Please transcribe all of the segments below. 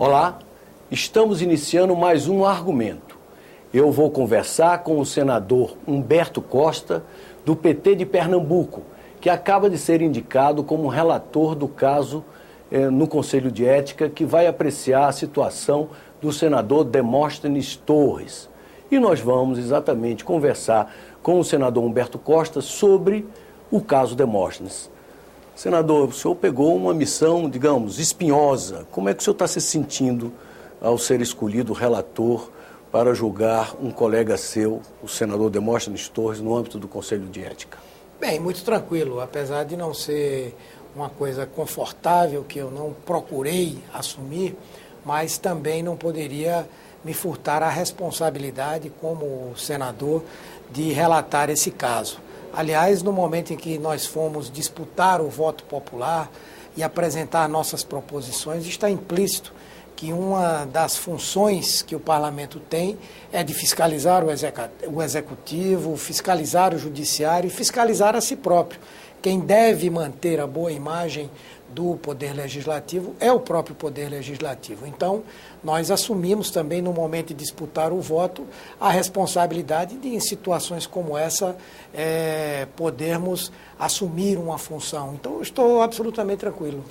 Olá, estamos iniciando mais um argumento. Eu vou conversar com o senador Humberto Costa, do PT de Pernambuco, que acaba de ser indicado como relator do caso no Conselho de Ética, que vai apreciar a situação do senador Demóstenes Torres. E nós vamos exatamente conversar com o senador Humberto Costa sobre o caso Demóstenes. Senador, o senhor pegou uma missão, digamos, espinhosa. Como é que o senhor está se sentindo ao ser escolhido relator para julgar um colega seu, o senador Demóstenes Torres, no âmbito do Conselho de Ética? Bem, muito tranquilo, apesar de não ser uma coisa confortável, que eu não procurei assumir, mas também não poderia me furtar a responsabilidade como senador de relatar esse caso. Aliás, no momento em que nós fomos disputar o voto popular e apresentar nossas proposições, está implícito que uma das funções que o parlamento tem é de fiscalizar o executivo, fiscalizar o judiciário e fiscalizar a si próprio. Quem deve manter a boa imagem do Poder Legislativo é o próprio Poder Legislativo. Então, nós assumimos também, no momento de disputar o voto, a responsabilidade de, em situações como essa, podermos assumir uma função. Então, eu estou absolutamente tranquilo.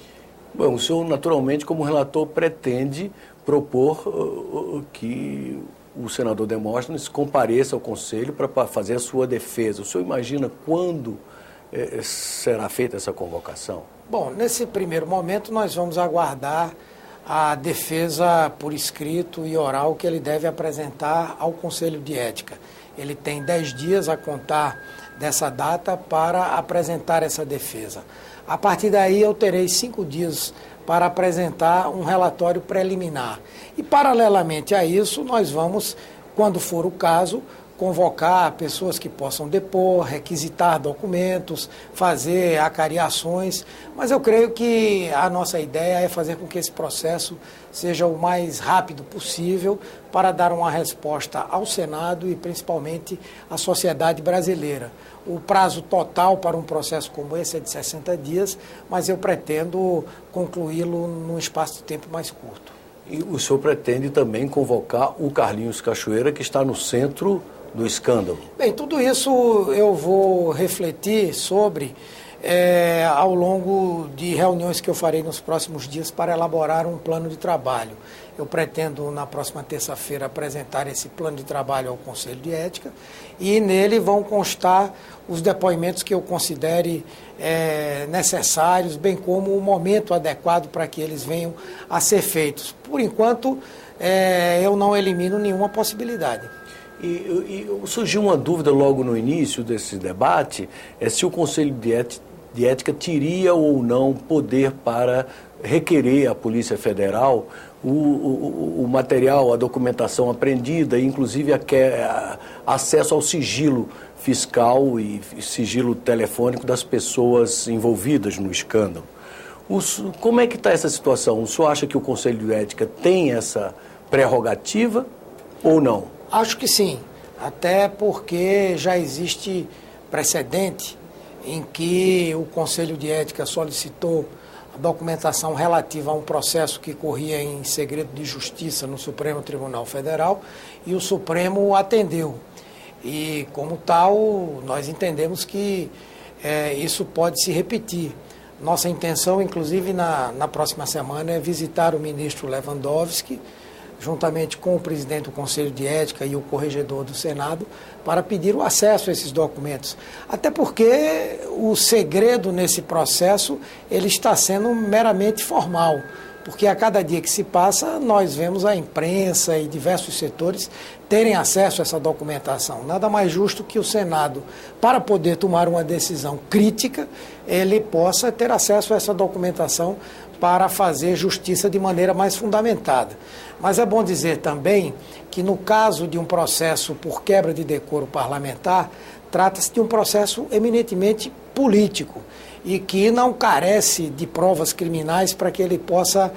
Bom, o senhor, naturalmente, como relator, pretende propor que o senador Demóstenes compareça ao Conselho para fazer a sua defesa. O senhor imagina quando será feita essa convocação? Bom, nesse primeiro momento nós vamos aguardar a defesa por escrito e oral que ele deve apresentar ao Conselho de Ética. Ele tem 10 dias a contar dessa data para apresentar essa defesa. A partir daí eu terei 5 dias para apresentar um relatório preliminar. E paralelamente a isso nós vamos, quando for o caso, convocar pessoas que possam depor, requisitar documentos, fazer acariações, mas eu creio que a nossa ideia é fazer com que esse processo seja o mais rápido possível para dar uma resposta ao Senado e principalmente à sociedade brasileira. O prazo total para um processo como esse é de 60 dias, mas eu pretendo concluí-lo num espaço de tempo mais curto. E o senhor pretende também convocar o Carlinhos Cachoeira, que está no centro do escândalo? Bem, tudo isso eu vou refletir sobre ao longo de reuniões que eu farei nos próximos dias para elaborar um plano de trabalho. Eu pretendo, na próxima terça-feira, apresentar esse plano de trabalho ao Conselho de Ética e nele vão constar os depoimentos que eu considere necessários, bem como o momento adequado para que eles venham a ser feitos. Por enquanto, eu não elimino nenhuma possibilidade. E surgiu uma dúvida logo no início desse debate, se o Conselho de Ética teria ou não poder para requerer à Polícia Federal o material, a documentação apreendida, inclusive acesso ao sigilo fiscal e sigilo telefônico das pessoas envolvidas no escândalo. Como é que está essa situação? O senhor acha que o Conselho de Ética tem essa prerrogativa ou não? Acho que sim, até porque já existe precedente em que o Conselho de Ética solicitou a documentação relativa a um processo que corria em segredo de justiça no Supremo Tribunal Federal e o Supremo atendeu. E, como tal, nós entendemos que isso pode se repetir. Nossa intenção, inclusive, na próxima semana, é visitar o ministro Lewandowski, juntamente com o presidente do Conselho de Ética e o corregedor do Senado, para pedir o acesso a esses documentos. Até porque o segredo nesse processo ele está sendo meramente formal, porque a cada dia que se passa, nós vemos a imprensa e diversos setores terem acesso a essa documentação. Nada mais justo que o Senado, para poder tomar uma decisão crítica, ele possa ter acesso a essa documentação para fazer justiça de maneira mais fundamentada. Mas é bom dizer também que no caso de um processo por quebra de decoro parlamentar, trata-se de um processo eminentemente político e que não carece de provas criminais para que ele possa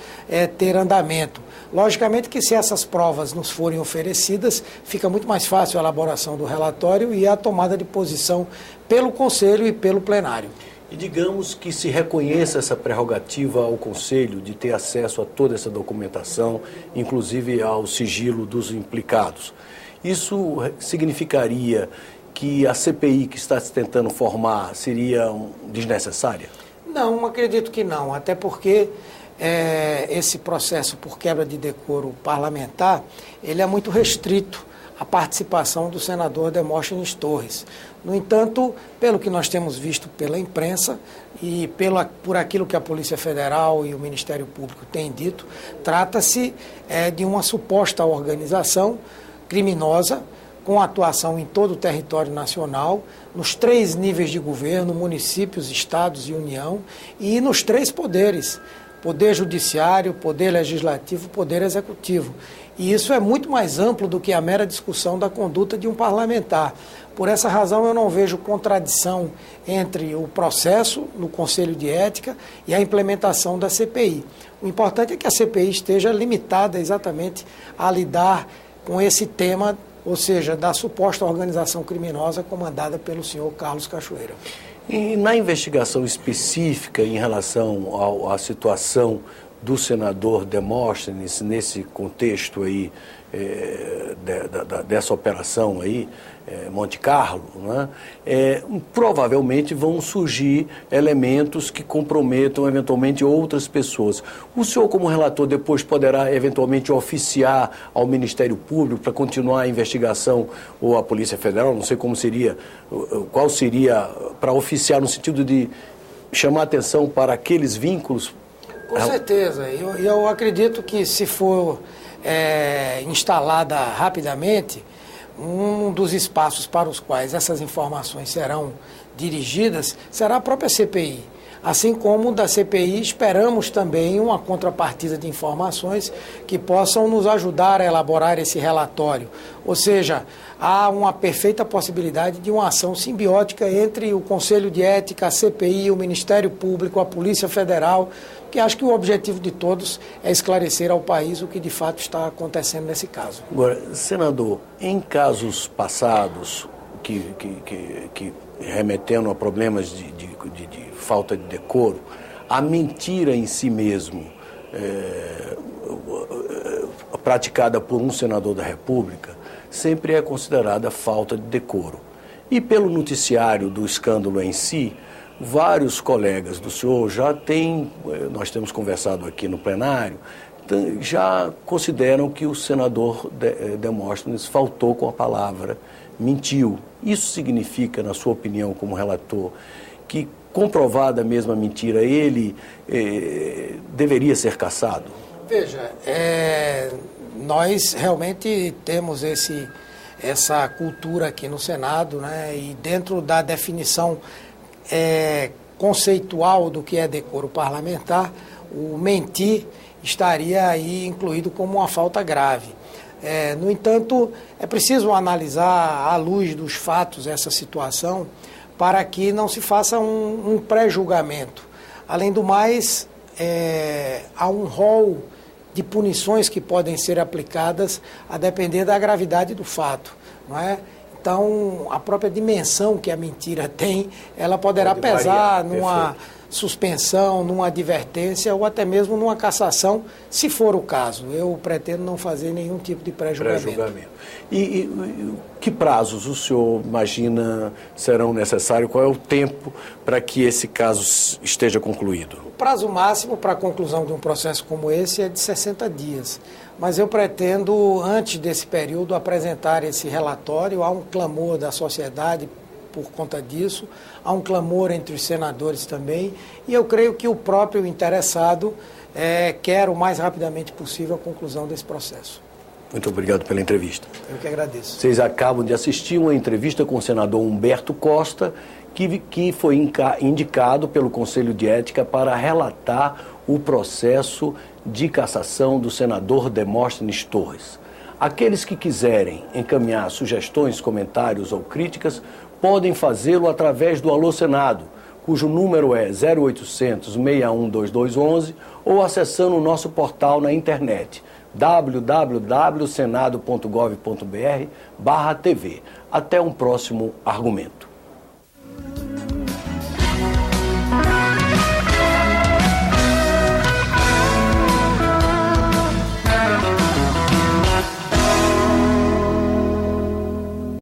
ter andamento. Logicamente que se essas provas nos forem oferecidas, fica muito mais fácil a elaboração do relatório e a tomada de posição pelo Conselho e pelo plenário. E digamos que se reconheça essa prerrogativa ao Conselho de ter acesso a toda essa documentação, inclusive ao sigilo dos implicados. Isso significaria que a CPI que está se tentando formar seria desnecessária? Não, acredito que não, até porque esse processo por quebra de decoro parlamentar, ele é muito restrito à participação do senador Demóstenes Torres. No entanto, pelo que nós temos visto pela imprensa e por aquilo que a Polícia Federal e o Ministério Público têm dito, trata-se de uma suposta organização criminosa com atuação em todo o território nacional, nos 3 níveis de governo, municípios, estados e União, e nos 3 poderes, Poder Judiciário, Poder Legislativo, Poder Executivo. E isso é muito mais amplo do que a mera discussão da conduta de um parlamentar. Por essa razão, eu não vejo contradição entre o processo no Conselho de Ética e a implementação da CPI. O importante é que a CPI esteja limitada exatamente a lidar com esse tema, ou seja, da suposta organização criminosa comandada pelo senhor Carlos Cachoeira. E na investigação específica em relação à situação do senador Demóstenes, nesse contexto aí, dessa operação aí, Monte Carlo, né? Provavelmente vão surgir elementos que comprometam eventualmente outras pessoas. O senhor, como relator, depois poderá eventualmente oficiar ao Ministério Público para continuar a investigação, ou à Polícia Federal, não sei como seria, qual seria para oficiar no sentido de chamar atenção para aqueles vínculos? Com certeza. Eu acredito que se for instalada rapidamente, um dos espaços para os quais essas informações serão dirigidas será a própria CPI. Assim como da CPI esperamos também uma contrapartida de informações que possam nos ajudar a elaborar esse relatório. Ou seja, há uma perfeita possibilidade de uma ação simbiótica entre o Conselho de Ética, a CPI, o Ministério Público, a Polícia Federal, que acho que o objetivo de todos é esclarecer ao país o que de fato está acontecendo nesse caso. Agora, senador, em casos passados que remetendo a problemas de falta de decoro, a mentira em si mesmo, praticada por um senador da República, sempre é considerada falta de decoro. E pelo noticiário do escândalo em si, vários colegas do senhor nós temos conversado aqui no plenário, já consideram que o senador Demóstenes faltou com a palavra, mentiu. Isso significa, na sua opinião como relator, que comprovada a mesma mentira, ele deveria ser cassado? Veja, nós realmente temos essa cultura aqui no Senado, né, e dentro da definição conceitual do que é decoro parlamentar, o mentir estaria aí incluído como uma falta grave. No entanto, é preciso analisar à luz dos fatos essa situação para que não se faça um pré-julgamento. Além do mais, há um rol de punições que podem ser aplicadas a depender da gravidade do fato, não é? Então, a própria dimensão que a mentira tem, ela poderá pesar numa suspensão, numa advertência ou até mesmo numa cassação, se for o caso. Eu pretendo não fazer nenhum tipo de pré-julgamento. E que prazos o senhor imagina serão necessários? Qual é o tempo para que esse caso esteja concluído? O prazo máximo para a conclusão de um processo como esse é de 60 dias. Mas eu pretendo, antes desse período, apresentar esse relatório. Há um clamor da sociedade por conta disso, há um clamor entre os senadores também, e eu creio que o próprio interessado quer o mais rapidamente possível a conclusão desse processo. Muito obrigado pela entrevista. Eu que agradeço. Vocês acabam de assistir uma entrevista com o senador Humberto Costa, que foi indicado pelo Conselho de Ética para relatar o processo de cassação do senador Demóstenes Torres. Aqueles que quiserem encaminhar sugestões, comentários ou críticas, podem fazê-lo através do Alô Senado, cujo número é 0800 61 2211, ou acessando o nosso portal na internet www.senado.gov.br/TV. Até um próximo argumento.